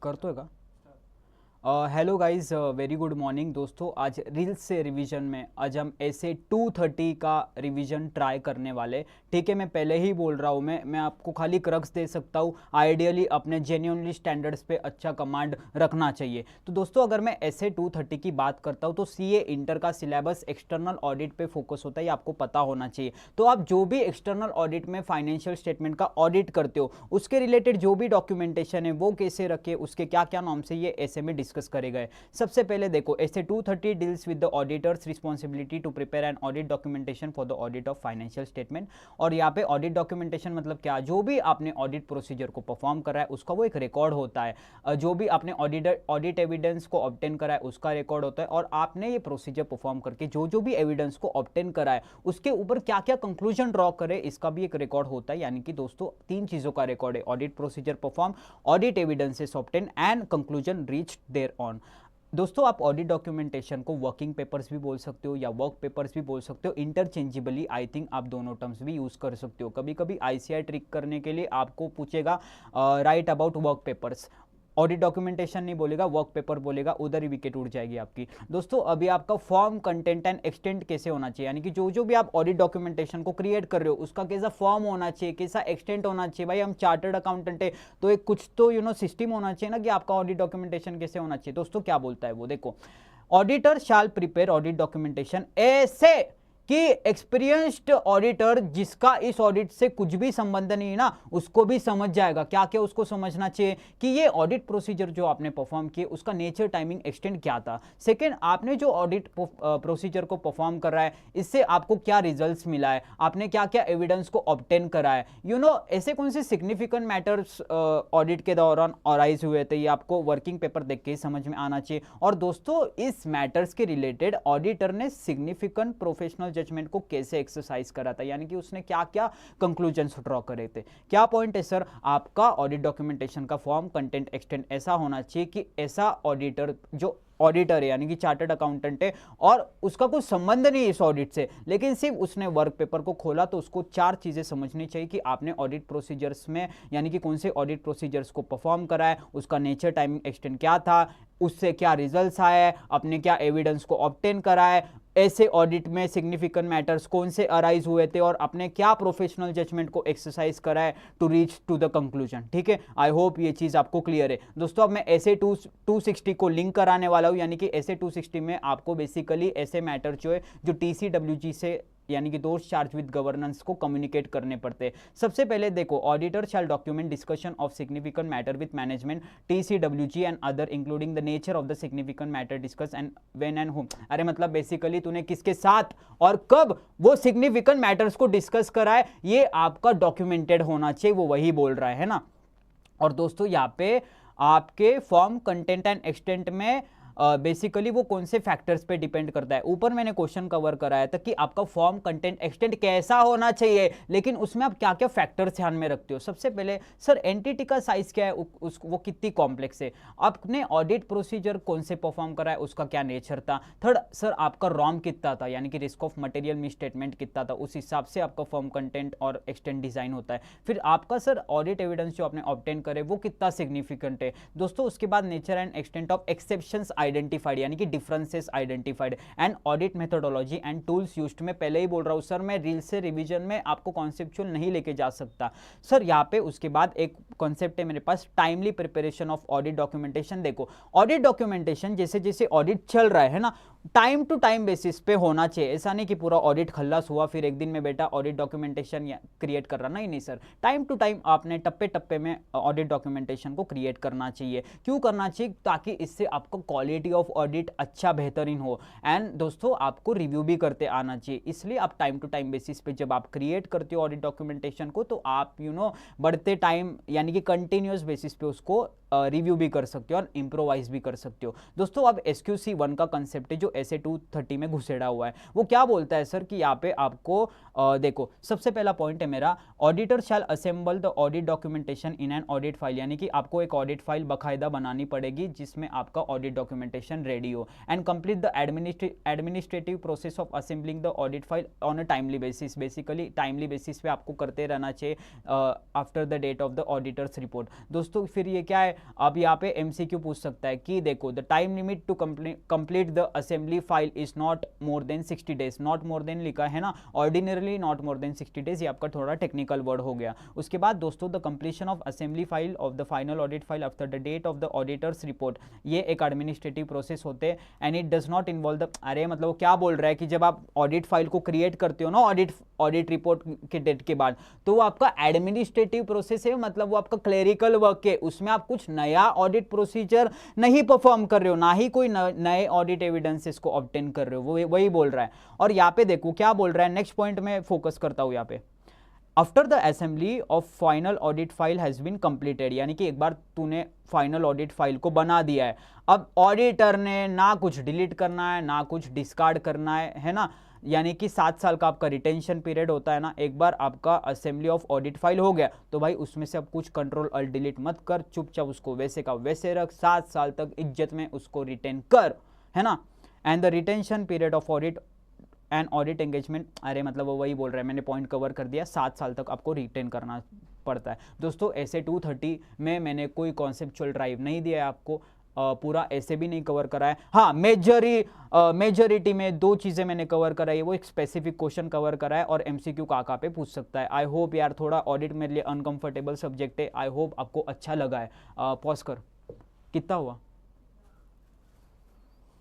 करतोय का? Hello guys, very good morning दोस्तों। आज रील्स से रिवीजन में आज हम ऐसे 230 का रिवीजन ट्राई करने वाले। ठीक है, मैं पहले ही बोल रहा हूँ, मैं आपको खाली क्रक्स दे सकता हूँ। आइडियली अपने जेन्युइनली स्टैंडर्ड्स पे अच्छा कमांड रखना चाहिए। तो दोस्तों, अगर मैं ऐसे 230 की बात करता हूँ तो सीए इंटर का सिलेबस एक्सटर्नल ऑडिट पे फोकस होता है, ये आपको पता होना चाहिए। तो आप जो भी एक्सटर्नल ऑडिट में फाइनेंशियल स्टेटमेंट का ऑडिट करते हो, उसके रिलेटेड जो भी डॉक्यूमेंटेशन है वो कैसे रखे, उसके क्या क्या नॉर्म्स है, ये ऐसे में डिस्कस करे गए। सबसे पहले देखो, ऐसे 230 deals with the auditor's responsibility to prepare an audit documentation for the audit of financial statement. और यहाँ पे ऑडिट डॉक्यूमेंटेशन मतलब क्या, जो भी आपने ऑडिट प्रोसीजर को परफॉर्म करा है उसका वो एक रिकॉर्ड होता है। जो भी आपने ऑडिट एविडेंस को ऑब्टेन करा है उसका रिकॉर्ड होता है, और आपने ये प्रोसीजर परफॉर्म करके जो जो भी एविडेंस को ऑब्टेन करा है उसके ऊपर क्या क्या कंक्लूजन ड्रॉ करे, इसका भी एक रिकॉर्ड होता है। यानी कि दोस्तों, तीन चीजों का रिकॉर्ड है: audit procedure perform, audit evidences obtain and conclusion reached thereon. दोस्तों, आप ऑडिट डॉक्यूमेंटेशन को वर्किंग पेपर्स भी बोल सकते हो या वर्क पेपर्स भी बोल सकते हो, इंटरचेंजेबली। आई थिंक आप दोनों टर्म्स भी यूज कर सकते हो। कभी कभी आईसीआई ट्रिक करने के लिए आपको पूछेगा right about work papers, audit documentation नहीं बोलेगा, वर्क पेपर बोलेगा, उधर ही विकेट उड़ जाएगी आपकी। दोस्तों, अभी आपका फॉर्म, कंटेंट एंड एक्सटेंट कैसे होना चाहिए, यानी कि जो जो भी आप ऑडिट डॉक्यूमेंटेशन को क्रिएट कर रहे हो उसका कैसा फॉर्म होना चाहिए, कैसा एक्सटेंट होना चाहिए। भाई, हम चार्टर्ड अकाउंटेंट है तो एक कुछ तो सिस्टम होना चाहिए ना कि आपका ऑडिट डॉक्यूमेंटेशन कैसे होना चाहिए। दोस्तों, क्या बोलता है वो देखो, auditor shall prepare audit documentation ऐसे कि एक्सपीरियंस्ड ऑडिटर जिसका इस ऑडिट से कुछ भी संबंध नहीं है ना, उसको भी समझ जाएगा। क्या क्या उसको समझना चाहिए कि ये ऑडिट प्रोसीजर जो आपने परफॉर्म किए उसका नेचर, टाइमिंग, एक्सटेंट क्या था। सेकंड, आपने जो ऑडिट प्रोसीजर को परफॉर्म कर रहा है इससे आपको क्या रिजल्ट्स मिला है, आपने क्या क्या एविडेंस को ऑब्टेन करा है। ऐसे कौन से सिग्निफिकेंट मैटर्स ऑडिट के दौरान अराइज हुए थे, ये आपको वर्किंग पेपर देख के समझ में आना चाहिए। और दोस्तों, इस मैटर्स के रिलेटेड ऑडिटर ने सिग्निफिकेंट प्रोफेशनल जजमेंट को कैसे एक्सरसाइज करा था, यानी कि उसने क्या क्या कंक्लूजन्स ड्रॉ करे थे। क्या पॉइंट है सर, आपका ऑडिट डॉक्यूमेंटेशन का फॉर्म, कंटेंट, एक्सटेंट ऐसा होना चाहिए कि ऐसा ऑडिटर जो ऑडिटर है यानी कि चार्टर्ड अकाउंटेंट है और उसका कोई संबंध नहीं है इस ऑडिट से, लेकिन सिर्फ उसने वर्क पेपर को खोला तो उसको चार चीजें समझनी चाहिए कि आपने ऑडिट प्रोसीजर्स में यानी कि कौन से ऑडिट प्रोसीजर्स को परफॉर्म करा है, उसका नेचर, टाइमिंग, एक्सटेंट क्या था, उससे क्या रिजल्ट्स आया है, आपने क्या एविडेंस को ऑब्टेन करा है, ऐसे ऑडिट में सिग्निफिकेंट मैटर्स कौन से अराइज हुए थे, और अपने क्या प्रोफेशनल जजमेंट को एक्सरसाइज करा है to reach to the conclusion. ठीक है, आई होप ये चीज आपको क्लियर है। दोस्तों, अब मैं ऐसे 260 को लिंक कराने वाला हूं, यानी कि ऐसे 260 में आपको बेसिकली ऐसे मैटर जो है जो टीसीडब्ल्यूजी से यानी कि दोस्त चार्ज विद गवर्नेंस को कम्युनिकेट करने पड़ते हैं। सबसे पहले देखो, auditor shall document discussion of significant matter with management, TCWG and other including the nature of the significant matter discuss and when and home. अरे मतलब बेसिकली तूने किसके साथ और कब वो सिग्निफिकेंट मैटर्स को डिस्कस करा है, ये आपका डॉक्यूमेंटेड होना चाहिए, वो वही बोल रहा है ना। और दोस्तों, यहाँ पे आपके फॉर्म, कंटेंट एंड एक्सटेंट में बेसिकली वो कौन से फैक्टर्स पे डिपेंड करता है। ऊपर मैंने क्वेश्चन कवर कराया था कि आपका फॉर्म, कंटेंट, एक्सटेंट कैसा होना चाहिए, लेकिन उसमें आप क्या क्या फैक्टर्स ध्यान में रखते हो। सबसे पहले सर, एंटिटी का साइज क्या है, वो कितनी कॉम्प्लेक्स है, आपने ऑडिट प्रोसीजर कौन से परफॉर्म करा है, उसका क्या नेचर था। थर्ड, सर आपका रॉम कितना था, यानी कि रिस्क ऑफ मटेरियल मिसस्टेटमेंट कितना था, उस हिसाब से आपका फॉर्म, कंटेंट और एक्सटेंट डिजाइन होता है। फिर आपका सर ऑडिट एविडेंस जो आपने ऑब्टेन करे वो कितना सिग्निफिकेंट है। दोस्तों, उसके बाद nature and extent of exceptions identified, यानी कि differences identified, and audit methodology and tools used. मैं पहले ही बोल रहा हूं सर, मैं रील से रिवीजन में आपको कॉन्सेप्चुअल नहीं लेके जा सकता सर। यहाँ पे उसके बाद एक कॉन्सेप्ट है मेरे पास, timely preparation of audit documentation. देखो, ऑडिट डॉक्यूमेंटेशन जैसे जैसे ऑडिट चल रहा है ना, टाइम टू टाइम बेसिस पे होना चाहिए। ऐसा नहीं कि पूरा ऑडिट खल्लास हुआ फिर एक दिन में बेटा ऑडिट डॉक्यूमेंटेशन क्रिएट कर रहा, नहीं सर। टाइम टू टाइम आपने टप्पे टप्पे में ऑडिट डॉक्यूमेंटेशन को क्रिएट करना चाहिए। क्यों करना चाहिए, ताकि इससे आपको क्वालिटी ऑफ ऑडिट अच्छा, बेहतरीन हो। एंड दोस्तों, आपको रिव्यू भी करते आना चाहिए, इसलिए आप टाइम टू टाइम बेसिस पे जब आप क्रिएट करते हो ऑडिट डॉक्यूमेंटेशन को, तो आप बढ़ते टाइम यानी कि कंटिन्यूस बेसिस पे उसको रिव्यू भी कर सकते हो और इंप्रोवाइज भी कर सकते हो। दोस्तों, अब एसक्यूसी 1 का कंसेप्ट है जो ऐसे 230 में घुसेड़ा हुआ है। वो क्या बोलता है सर कि यहाँ पे आपको देखो, सबसे पहला पॉइंट है मेरा, auditor shall assemble the audit documentation in an audit file, यानी कि आपको एक ऑडिट फाइल बकायदा बनानी पड़ेगी जिसमें आपका ऑडिट डॉक्यूमेंटेशन रेडी हो, and complete the administrative process of assembling the audit file on a timely basis. Basically timely basis पे आपको करते रहना चाहिए after the date of the auditor's report. दोस्तों, फिर ये क्या है, अब यहाँ पे एमसीक्यू पूछ सकता है कि देखो the time limit to complete the assembly file is not more than 60 days, not more than लिखा है ना, ordinarily not more than 60 days, ये आपका थोड़ा टेक्निकल वर्ड हो गया। उसके बाद दोस्तों the completion of assembly file of the final audit file after the date of the auditor's report, ये एक एडमिनिस्ट्रेटिव प्रोसेस होते हैं and it does not involve the, अरे मतलब वो क्या बोल रहा है कि जब आप ऑडिट फाइल को क्रिएट करते हो ना ऑडिट रिपोर्ट के डेट के बाद, तो वो आपका एडमिनिस्ट्रेटिव प्रोसेस है, मतलब वो आपका क्लेरिकल वर्क है, उसमें आप कुछ नया ऑडिट प्रोसीजर नहीं परफॉर्म कर रहे हो, ना ही कोई नए ऑडिट एविडेंसेस को ऑब्टेन कर रहे हो, वो वही बोल रहा है। और यहाँ पे देखो क्या बोल रहा है, नेक्स्ट पॉइंट में फोकस करता हूं यहाँ पे, after the assembly of final audit file has been completed, यानी कि एक बार तूने फाइनल ऑडिट फाइल को बना दिया है, अब ऑडिटर ने ना कुछ डिलीट करना है ना कुछ डिस्कार्ड करना है ना, यानी कि 7 साल का आपका रिटेंशन पीरियड होता है ना, एक बार आपका असेंबली ऑफ ऑडिट फाइल हो गया तो भाई उसमें से अब कुछ कंट्रोल अल्ट डिलीट मत कर, चुपचाप उसको वैसे का वैसे रख, 7 साल तक इज्जत में उसको रिटेन कर, है ना। And the retention period of audit and audit engagement, अरे मतलब वो वही बोल रहा है, मैंने पॉइंट कवर कर दिया, 7 साल तक आपको रिटेन करना पड़ता है। दोस्तों ऐसे 230 में मैंने कोई कॉन्सेप्चुअल ड्राइव नहीं दिया है आपको, पूरा ऐसे भी नहीं कवर करा है। हाँ मेजॉरिटी में 2 चीज़ें मैंने कवर कराई है, वो एक स्पेसिफिक क्वेश्चन कवर करा है और एमसीक्यू कहाँ पे पूछ सकता है। आई होप यार, थोड़ा ऑडिट मेरे लिए अनकंफर्टेबल सब्जेक्ट है, आई होप आपको अच्छा लगा है। पॉज कर, कितना हुआ?